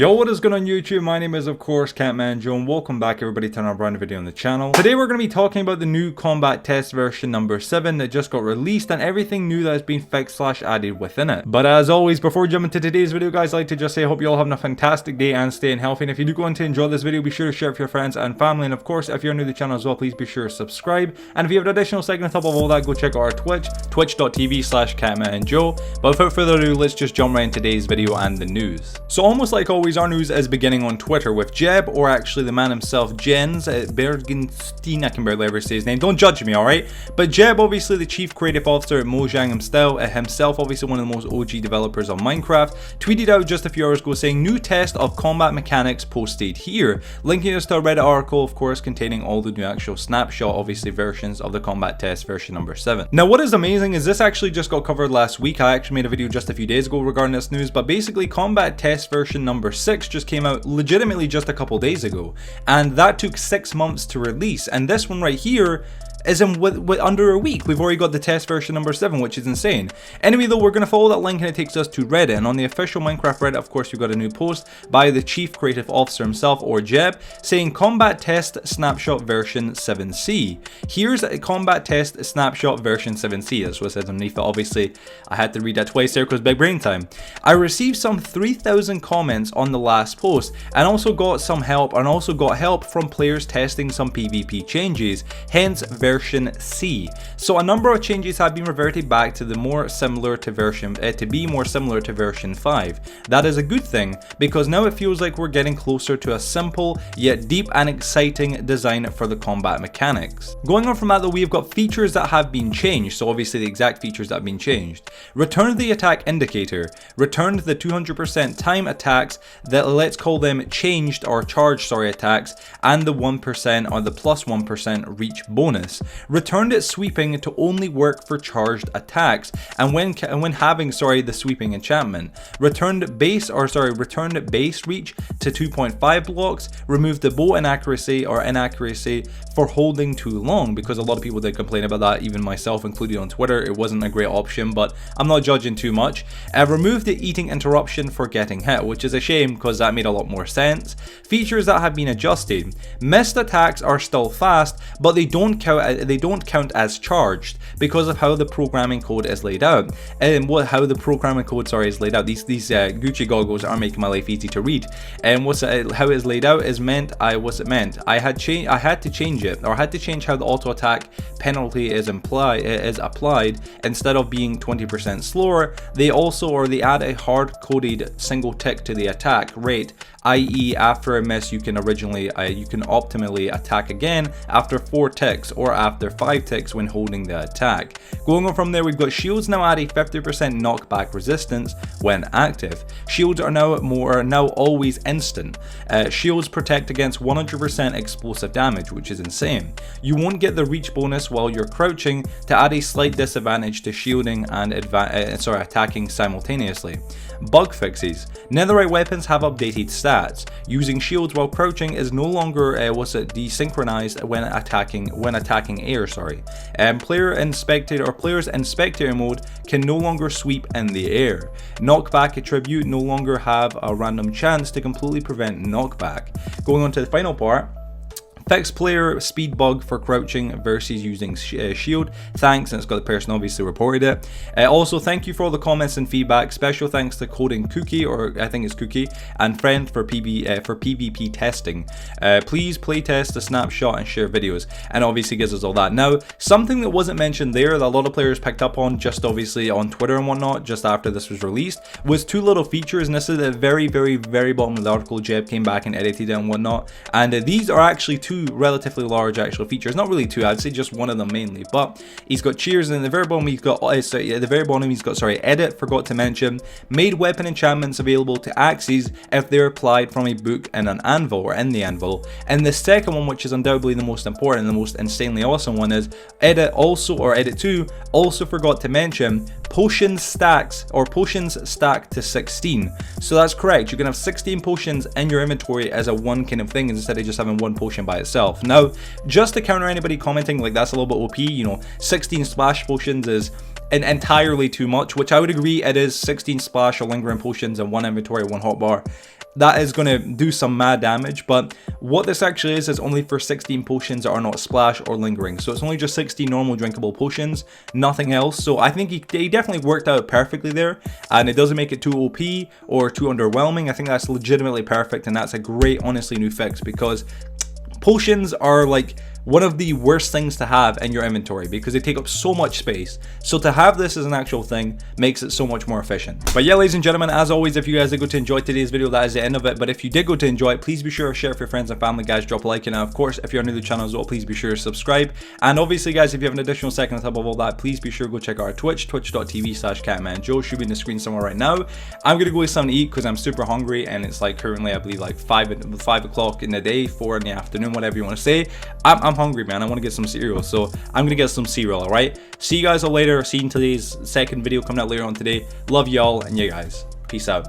Yo, what is going on YouTube? My name is of course Catmanjoe and welcome back everybody to another brand new video on the channel. Today we're going to be talking about the new combat test version number 7 that just got released and everything new that has been fixed / added within it. But as always, before we jump into today's video guys, I'd like to just say I hope you all having a fantastic day and staying healthy. And if you do go on to enjoy this video, be sure to share it with your friends and family. And of course, if you're new to the channel as well, please be sure to subscribe. And if you have an additional segment on top of all that, go check out our Twitch, twitch.tv/Catmanjoe. But without further ado, let's just jump right into today's video and the news. So almost like always, our news is beginning on Twitter with Jeb, or actually the man himself, Jens Bergenstein. I can barely ever say his name, don't judge me, alright? But Jeb, obviously the chief creative officer at Mojang himself, obviously one of the most OG developers on Minecraft, tweeted out just a few hours ago saying new test of combat mechanics posted here, linking us to a Reddit article of course containing all the new actual snapshot obviously versions of the combat test version number 7. Now what is amazing is this actually just got covered last week. I actually made a video just a few days ago regarding this news, but basically combat test version number 6 just came out legitimately just a couple days ago, and that took 6 months to release, and this one right here is in with under a week. We've already got the test version number 7, which is insane. Anyway though, we're going to follow that link and it takes us to Reddit, and on the official Minecraft Reddit of course we've got a new post by the chief creative officer himself, or Jeb, saying combat test snapshot version 7c. Here's a combat test snapshot version 7c. That's what it says underneath it. Obviously I had to read that twice there because big brain time. I received some 3,000 comments on the last post and also got some help, and also got help from players testing some PvP changes, hence version C. So a number of changes have been reverted back to the more similar to version version 5. That is a good thing because now it feels like we're getting closer to a simple yet deep and exciting design for the combat mechanics. Going on from that though, we've got features that have been changed. So obviously the exact features that have been changed. Returned the attack indicator, returned the 200% time attacks that, let's call them changed or charged attacks, and the 1% or the plus 1% reach bonus. Returned its sweeping to only work for charged attacks and when having the sweeping enchantment. Returned base reach to 2.5 blocks. Removed the bow inaccuracy for holding too long, because a lot of people did complain about that, even myself included on Twitter. It wasn't a great option, but I'm not judging too much. Removed the eating interruption for getting hit, which is a shame because that made a lot more sense. Features that have been adjusted. Missed attacks are still fast, but they don't count as charged because of how the programming code is laid out. And how the programming code is laid out. These Gucci goggles are making my life easy to read. And how it is laid out is I had to change it, or I had to change how the auto attack penalty is applied. Instead of being 20% slower, they add a hard coded single tick to the attack rate, i.e. after a miss you can optimally attack again after 4 ticks or after 5 ticks when holding the attack. Going on from there, we've got shields now add a 50% knockback resistance when active. Shields are now always instant. Shields protect against 100% explosive damage, which is insane. You won't get the reach bonus while you're crouching to add a slight disadvantage to shielding and attacking simultaneously. Bug fixes. Netherite weapons have updated stats. Using shields while crouching is no longer desynchronized when attacking air. Players in spectator mode can no longer sweep in the air. Knockback attribute no longer have a random chance to completely prevent knockback. Going on to the final part. Fixed player speed bug for crouching versus using shield. Thanks, and it's got the person obviously reported it. Also, thank you for all the comments and feedback. Special thanks to Coding Cookie, or I think it's Cookie, and Friend for PvP testing. Please playtest the snapshot and share videos, and obviously gives us all that. Now, something that wasn't mentioned there that a lot of players picked up on just obviously on Twitter and whatnot just after this was released was 2 little features, and this is at the very bottom of the article. Jeb came back and edited it and whatnot, and these are actually 2 relatively large actual features. Not really 2, I'd say just one of them mainly, but he's got cheers, and in the very bottom he's got edit, forgot to mention, made weapon enchantments available to axes if they're applied from a book in an anvil or in the anvil. And the second one, which is undoubtedly the most important and the most insanely awesome one, is edit 2 also forgot to mention potions stack to 16. So that's correct, you can have 16 potions in your inventory as a one kind of thing instead of just having one potion by itself. Now, just to counter anybody commenting like that's a little bit OP, 16 splash potions is entirely too much, which I would agree it is. 16 splash or lingering potions in one inventory, one hotbar that is going to do some mad damage. But what this actually is only for 16 potions that are not splash or lingering. So it's only just 16 normal drinkable potions, nothing else. So I think he definitely worked out perfectly there, and it doesn't make it too OP or too underwhelming. I think that's legitimately perfect, and that's a great, honestly, new fix, because potions are like one of the worst things to have in your inventory because they take up so much space. So to have this as an actual thing makes it so much more efficient. But yeah, ladies and gentlemen, as always, if you guys did go to enjoy today's video, that is the end of it. But if you did go to enjoy it, please be sure to share with your friends and family, guys. Drop a like, and of course, if you're new to the channel as well, please be sure to subscribe. And obviously, guys, if you have an additional second on top of all that, please be sure to go check out our Twitch, twitch.tv/Catmanjoe. Should be in the screen somewhere right now. I'm gonna go get something to eat because I'm super hungry, and it's like currently, I believe, like 5 o'clock in the day, 4 in the afternoon, whatever you want to say. I'm hungry, man. I want to get some cereal, so I'm gonna get some cereal. All right, see you guys all later. See you in today's second video coming out later on today. Love y'all, and yeah, guys, peace out.